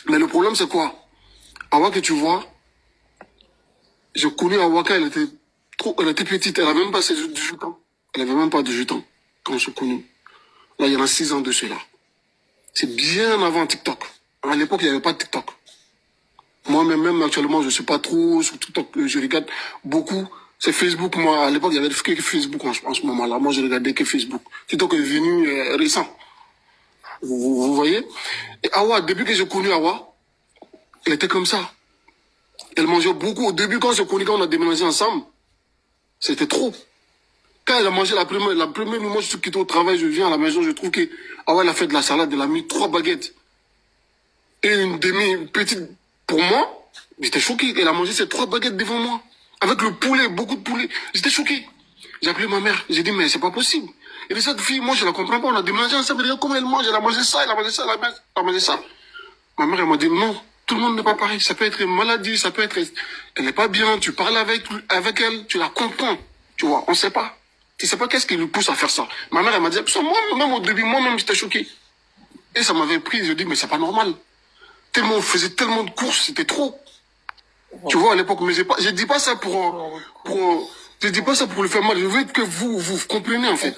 Mais le problème, c'est quoi? Awa que tu vois, j'ai connu Awa quand elle était petite, elle avait même pas 18 ans. Elle avait même pas 18 ans quand je l'ai connue. Là, il y en a 6 ans de cela. C'est bien avant TikTok. À l'époque, il n'y avait pas de TikTok. Moi-même, actuellement, je ne suis pas trop sur TikTok. Je regarde beaucoup. C'est Facebook. Moi, à l'époque, il y avait que Facebook en ce moment-là. Moi, je regardais que Facebook. TikTok est venu récent. Vous voyez? Et Awa, depuis que j'ai connu Awa, elle était comme ça. Elle mangeait beaucoup. Au début, quand on a déménagé ensemble, c'était trop. Quand elle a mangé la première moment, je suis quitté au travail, je viens à la maison, je trouve que Awa, elle a fait de la salade, elle a mis 3 baguettes. Et une petite, pour moi, j'étais choqué. Elle a mangé ces 3 baguettes devant moi. Avec le poulet, beaucoup de poulet. J'étais choqué. J'ai appelé ma mère. J'ai dit, mais c'est pas possible. Et de cette fille, moi, je la comprends pas. On a déménagé ensemble. Regarde comment elle mange. Elle a mangé ça, elle a mangé ça, elle a mangé ça. Ma mère, elle m'a dit, non, tout le monde n'est pas pareil. Ça peut être une maladie, ça peut être... Elle n'est pas bien. Tu parles avec elle, tu la comprends. Tu vois, on sait pas. Tu sais pas qu'est-ce qui lui pousse à faire ça. Ma mère, elle m'a dit, moi-même au début, moi-même, j'étais choqué. Et ça m'avait pris. Je dis, mais c'est pas normal. Tellement, on faisait tellement de courses, c'était trop. Tu vois, à l'époque, mais je dis pas ça je dis pas ça pour le faire mal. Je veux que vous compreniez, en fait.